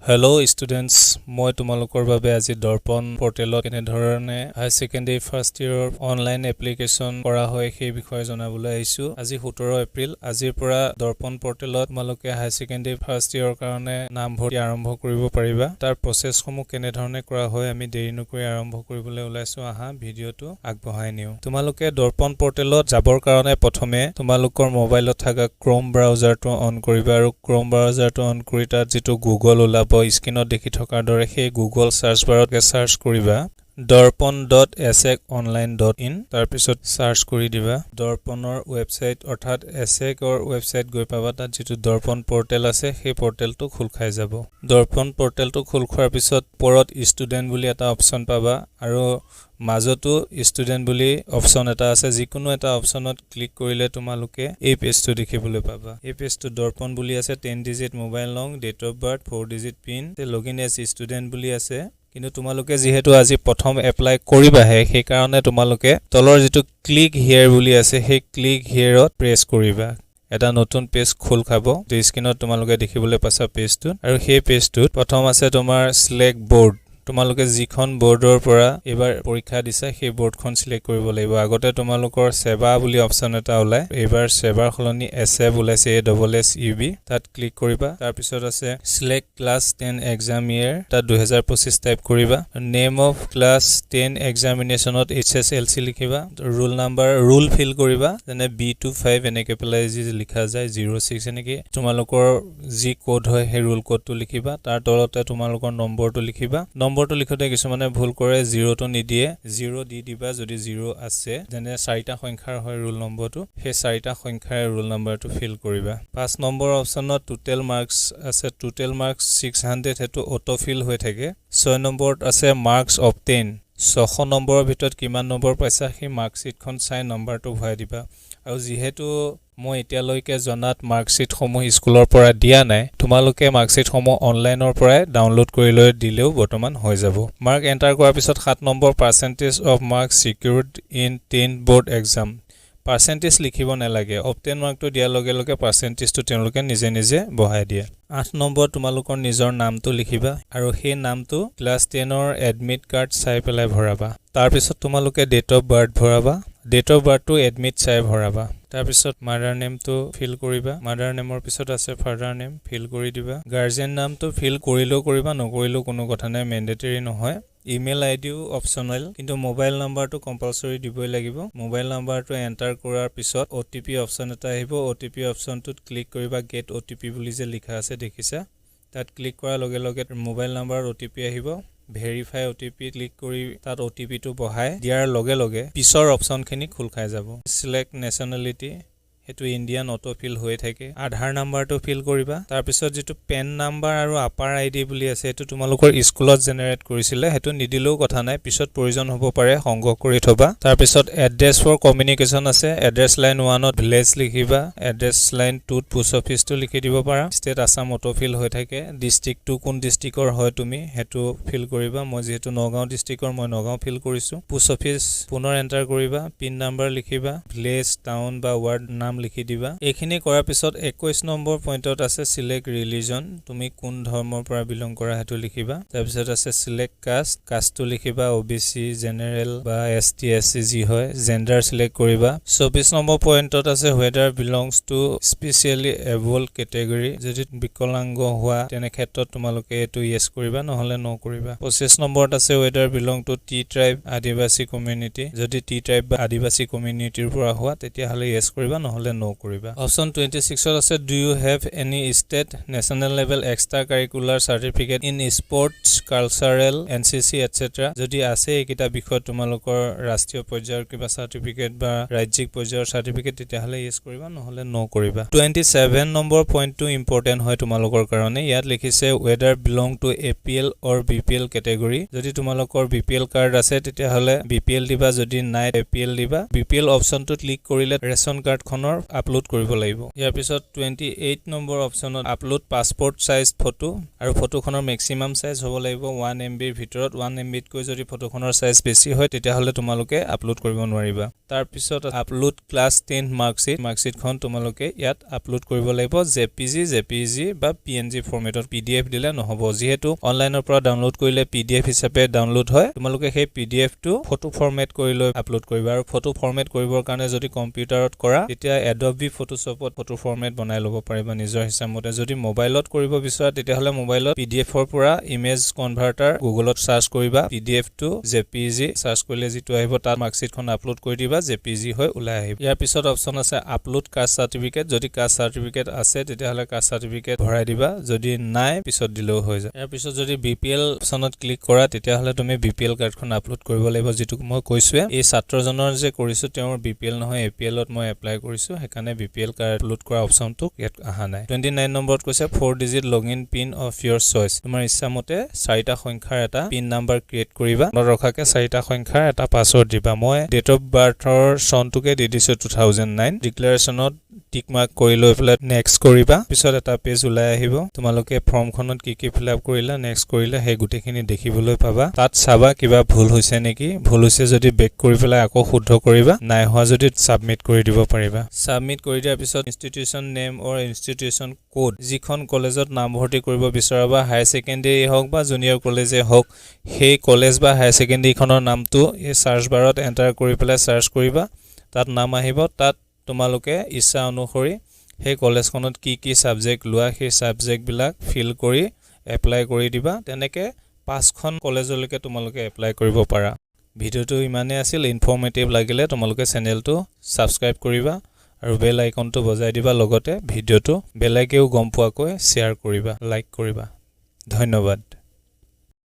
Hello students, মই তোমালোকৰ বাবে আজি দৰ্পণ পৰ্টেলত কেনে ধৰণে হাই সেকেন্ডাৰী ফাৰ্ষ্ট ইয়াৰৰ অনলাইন এপ্লিকেশন কৰা হয় সেই বিষয়ে জনাবলৈ আহিছো। আজি 17 এপ্ৰিল, আজিৰ পৰা দৰ্পণ পৰ্টেলত তোমালোকে হাই সেকেন্ডাৰী ফাৰ্ষ্ট ইয়াৰৰ কাৰণে নাম ভৰ্তি আৰম্ভ কৰিব পাৰিবা। তাৰ প্ৰচেছসমূহ কেনে ধৰণে কৰা হয় আমি দেৰি নকৰি আৰম্ভ কৰিবলৈ ওলাইছো। আহা ভিডিঅটো আগবঢ়াই নিও। তোমালোকে দৰ্পণ পৰ্টেলত যাবৰ কাৰণে প্ৰথমে তোমালোকৰ মোবাইলত থকা ক্ৰোম ব্ৰাউজাৰটো অন কৰিবা আৰু ক্ৰোম ব্ৰাউজাৰটো অন কৰি তাত যেটো গুগল ওলাব স্ক্ৰিনত দেখি থকাৰ দৰে সেই গুগল সাৰ্চ বাৰত সাৰ্চ কৰিবা darpan.ahseconline.in তাৰ পিছত সাৰ্চ কৰি দিবা দৰ্পণৰ ওয়েবসাইট অৰ্থাৎ Ahsecৰ ওয়েবসাইট গৈ পাবা। তাত যেটো দৰ্পণ পৰ্টেল আছে সেই পৰ্টেলটো খোল খাই যাব। দৰ্পণ পৰ্টেলটো খোল খোৱাৰ পিছত ওপৰত ষ্টুডেন্ট বুলি এটা অপচন পাবা আৰু মাজতো ষ্টুডেন্ট বুলি অপচন এটা আছে। যিকোনো এটা অপচনত ক্লিক কৰিলে তোমালোকে এই পেজটো দেখিবলৈ পাবা। এই পেজটো দৰ্পণ বুলি আছে, 10 ডিজিট মোবাইল নং, date of birth, 4 digit PIN, login as student বুলি আছে। কিন্তু তোমালোকে যেহেতু আজি প্ৰথম এপ্লাই কৰিবাহে সেই কাৰণে তোমালোকে তলৰ যেটো ক্লিক হিয়াৰ বুলি আছে সেই ক্লিক হিয়াৰত প্ৰেছ কৰিবা। এটা নতুন পেজ খোল খাব। স্ক্ৰিনত তোমালোকে দেখিবলৈ পাছা পেজটো আৰু সেই পেজটোত প্ৰথম আছে তোমাৰ সিলেক্ট বোৰ্ড। তোমালোকে যিখন বোৰ্ডৰ পৰা এবাৰ পৰীক্ষা দিছা সেই বোৰ্ডখন সিলেক্ট কৰিব লাগিব। আগতে তোমালোকৰ সেৱা বুলি অপচন এটা ওলাই, এবাৰ সেৱাৰ খলনি এছএব ওলাইছে, ASSUB, তাত ক্লিক কৰিবা। তাৰ পিছত আছে সিলেক্ট ক্লাছ 10 এক্সাম ইয়াৰ, তাত 2025 টাইপ কৰিবা। নেম অফ ক্লাছ 10 এক্সামিনেশনত HSLC লিখিবা। ৰোল নাম্বাৰ ৰোল ফিল কৰিবা, যেনে B25 এনেকে পেলাই যি লিখা যায় 06 এনেকে তোমালোকৰ যি কোড হয় সেই ৰোল কোডটো লিখিবা। তাৰ তলতে তোমালোকৰ নম্বৰটো লিখিবা। নম্বৰটো লিখোতে কিছুমানে ভুল কৰে, 0 টো নিদিয়ে, 0 দি দিবা যদি 0 আছে। যেনে 4টা সংখ্যাৰ হয় ৰোল নম্বৰটো, সেই 4টা সংখ্যাৰ ৰোল নম্বৰটো ফিল কৰিবা। 5 নম্বৰ অপচনত টোটেল মাৰ্কস আছে, টোটেল মাৰ্কস 600 হেতু অটো ফিল হৈ থাকে। 6 নম্বৰত আছে মাৰ্কস অবটেইন, 600 নম্বৰৰ ভিতৰত কিমান নম্বৰ পাইছা সেই মাৰ্কশিটখন চাই নম্বৰটো ভৰাই দিবা। আৰু যেহেতু মই এতিয়ালৈকে জনাত মাৰ্কশিট সমূহ স্কুলৰ পৰা দিয়া নাই, তোমালোকে মাৰ্কশিট সমূহ অনলাইনৰ পৰাই ডাউনলোড কৰি লৈ দিলেও বৰ্তমান হৈ যাব। মাৰ্ক এন্টাৰ কৰাৰ পিছত 7 number percentage of marks secured in 10 board exam. Percentage লিখিব নালাগে, অবটেইন মাৰ্কটো দিয়াৰ লগে লগে পাৰ্চেন্টেজটো তেওঁলোকে নিজে নিজে বঢ়াই দিয়ে। 8 নম্বৰ তোমালোকৰ নিজৰ নামটো লিখিবা আৰু সেই নামটো ক্লাছ 10ৰ এডমিট কাৰ্ড চাই পেলাই ভৰাবা। তাৰ পিছত তোমালোকে ডেট অফ বাৰ্থ ভৰাবা, ডেট অফ বাৰ্থটো এডমিট চাই ভৰাবা। তাৰ পিছত মাদাৰ নেমটো ফিল কৰিবা। মাদাৰ নেমৰ পিছত আছে ফাদাৰ নেম, ফিল কৰি দিবা। গাৰ্জিয়ান নামটো ফিল কৰিলেও কৰিবা, নকৰিলেও কোনো কথা নাই, মেন্ডেটৰী নহয়। ইমেইল আইডিও অপচনেল, কিন্তু মোবাইল নাম্বাৰটো কম্পালসৰি দিবই লাগিব। মোবাইল নাম্বাৰটো এন্টাৰ কৰাৰ পিছত OTP অপচন এটা আহিব। OTP অপচনটোত ক্লিক কৰিবা, গেট OTP বুলি যে লিখা আছে দেখিছা, তাত ক্লিক কৰাৰ লগে লগে মোবাইল নাম্বাৰত OTP আহিব। ভেৰিফাই OTP ক্লিক কৰি তাত OTPটো বহাই দিয়াৰ লগে লগে পিছৰ অপচনখিনি খোল খাই যাব। সিলেক্ট নেশনালিটি, হেতু ইন্ডিয়ান অটো ফিল হৈ থাকে। আধাৰ নাম্বাৰটো ফিল কৰিবা। তাৰ পিছত যেটো পেন নাম্বাৰ আৰু আপাৰ আইডি বুলি আছে হেতু তোমালোকৰ স্কুলত জেনাৰেট কৰিছিলে, হেতু নিদিলেও কথা নাই, পিছত প্ৰয়োজন হ'ব পাৰে, সংগ্ৰহ কৰি থবা। তাৰ পিছত এড্ৰেছ ফৰ কমিউনিকেশ্যন আছে, এড্ৰেছ লাইন 1ত ভিলেজ লিখিবা, এড্ৰেছ লাইন 2ত পোষ্ট অফিসটো লিখি দিব পাৰা। ষ্টেট আসাম অটো ফিল হৈ থাকে। ডিস্ট্ৰিক্টটো কোন ডিস্ট্ৰিক্টৰ হয় তুমি হেতু ফিল কৰিবা। মই যেহেতু নগাঁও ডিস্ট্ৰিক্টৰ, মই নগাঁও ফিল কৰিছো। পোষ্ট অফিস পুনৰ এন্টাৰ কৰিবা, পিন নাম্বাৰ লিখিবা, ভিলেজ, টাউন বা ৱাৰ্ড নাম লিখি দিবা। এইখিনি কৰাৰ পিছত 21 নম্বৰ পইণ্টত আছে সিলেক্ট ৰিলিজন, তুমি কোন ধৰ্মৰ পৰা বিলং কৰা হেতু লিখিবা। তাৰ পিছত আছে সিলেক্ট কাষ্ট, কাষ্টটো লিখিবা OBC, জেনাৰেল বা ST SC যি হয়, জেন্ডাৰ সিলেক্ট কৰিবা। 24 নম্বৰ পইণ্টত আছে whether belongs to specially abled category, যদি বিকলাংগ হোৱা তেনে ক্ষেত্ৰত তোমালোকে এটো ইয়েস কৰিবা, নহলে নো কৰিবা। 25 নম্বৰত আছে whether belong to T tribe আদিবাসী কমিউনিটি, যদি T tribe বা আদিবাসী কমিউনিটিৰ পৰা হোৱা তেতিয়া হলে ইয়েস কৰিবা, নহলে নো কৰিবা। অপশন 26ত আছে do you have any state national level extra curricular certificate in sports cultural NCC etc, যদি আছে এইকিটা বিষয় তোমালোকৰ ৰাষ্ট্ৰীয় পৰ্যায়ৰ কিবা সাৰ্টিফিকেট বা ৰাজ্যিক পৰ্যায়ৰ সাৰ্টিফিকেট তেতিয়া হলে ইয়েস কৰিবা, নহলে নো কৰিবা। 27 নম্বৰ পইণ্টটো ইম্পৰ্টেন্ট হয় তোমালোকৰ কাৰণে। ইয়াত লিখিছে whether belong to APL or BPL category, যদি তোমালোকৰ BPL কাৰ্ড আছে তেতিয়া হলে BPL দিবা, যদি নাই APL দিবা। BPL অপশনটো ক্লিক কৰিলে ৰেশন কাৰ্ডখনৰ ধৰণৰ আপলোড কৰিব লাগিব ইয়াৰ পিছত 28 নম্বৰ অপচনত আপলোড পাসপোৰ্ট সাইজ ফটো আৰু ফটোখনৰ ম্যাক্সিমাম সাইজ হ'ব লাগিব 1 MB ৰ ভিতৰত 1 MB তকৈ যদি ফটোখনৰ সাইজ বেছি হয় তেতিয়া হলে তোমালোকে আপলোড কৰিব নোৱাৰিবা তাৰ পিছত আপলোড ক্লাছ 10 মাৰ্কশিটখন তোমালোকে ইয়াত আপলোড কৰিব লাগিব JPG বা PNG ফৰমেটত PDF দিলে নহব যেহেতু অনলাইনৰ পৰা ডাউনলোড কৰিলে PDF হিচাপে ডাউনলোড হয় তোমালোকে সেই PDF টো ফটো ফৰমেট কৰি লৈ আপলোড কৰিবা আৰু ফটো ফৰমেট কৰিবৰ কাৰণে যদি কম্পিউটাৰত কৰা তেতিয়া Adobe Photoshopত ফটো ফৰমেট বনাই ল'ব পাৰিবা নিজৰ হিচাপমতে যদি মোবাইলত কৰিব বিচৰা তেতিয়া হলে মোবাইলত PDF ৰ পৰা ইমেজ কনভাৰ্টাৰ গুগলত সাৰ্চ কৰিবা PDF টো JPG সাৰ্চ কৰিলে যেটো আহিব তাৰ মাৰ্কশিটখন আপলোড কৰি দিবা JPG হৈ ওলাই আহিব ইয়াৰ পিছত অপচন আছে আপলোড কাষ্ট সাৰ্টিফিকেট যদি কাষ্ট সাৰ্টিফিকেট আছে তেতিয়া হলে কাষ্ট সাৰ্টিফিকেট ভৰাই দিবা যদি নাই পিছত দিলেও হৈ যায় ইয়াৰ পিছত যদি BPL অপচনত ক্লিক কৰা তেতিয়া হলে তুমি BPL কাৰ্ডখন আপলোড কৰিব লাগিব যেটো মই কৈছোৱে এই ছাত্ৰজনৰ যে কৰিছো তেওঁৰ BPL নহয় APL ত মই এপ্লাই কৰিছো হেকানে BPL কাৰ্ড আপলোড কৰা অপচনটো ইয়াত আহা নাই 29 নম্বৰত কৈছে 4 digit login pin of your choice তোমাৰ ইচ্ছা মতে 4টা সংখ্যাৰ এটা পিন নাম্বাৰ ক্ৰিয়েট কৰিবা নৰখাকে 4টা সংখ্যাৰ এটা পাছৱৰ্ড দিবা মই ডেট অফ বাৰ্থৰ সনটোকে দি দিছো 2009 ডিক্লাৰেচনত টিক মাৰ্ক কৰি লৈ পেলাই নেক্সট কৰিবা পিছত এটা পেজ ওলাই আহিব তোমালোকে ফৰ্মখনত কি ফিলআপ কৰিলা নেক্সট কৰিলা হে গুটেখিনি দেখিবলৈ পাবা তাত চাবা কিবা ভুল হৈছে নেকি ভুল হৈছে যদি বেক কৰি পেলাই আকৌ শুদ্ধ কৰিবা নাই হোৱা যদি সাবমিট কৰি দিব পাৰিবা সাবমিট কৰি দিয়াৰ পিছত ইনষ্টিটিউচন নেম অৰ ইনষ্টিটিউচন কোড যিখন কলেজত নাম ভৰ্তি কৰিব বিচৰাবা হাই সেকেন্ডাৰী হওক বা জুনিয়ৰ কলেজে হওক সেই কলেজ বা হাই সেকেন্ডাৰী খনৰ নামটো এই সাৰ্চ বাৰত এন্টাৰ কৰি পেলাই সাৰ্চ কৰিবা তাত নাম আহিব তাত তোমালোকে ইচ্ছা অনুসৰি সেই কলেজখনত কি সাবজেক্ট লোৱা সেই সাবজেক্ট বিলাক ফিল কৰি এপ্লাই কৰি দিবা তেনেকে 5খন কলেজলৈকে তোমালোকে এপ্লাই কৰিব পাৰা ভিডিওটো ইমানে আছিল ইনফৰমেটিভ লাগিলে তোমালোকে চেনেলটো সাবস্ক্ৰাইব কৰিবা আৰু বেল আইকনটো বজাই দিবা লগতে ভিডিওটো বেলেগেও গম পোৱাকৈ শেয়াৰ কৰিবা লাইক কৰিবা ধন্যবাদ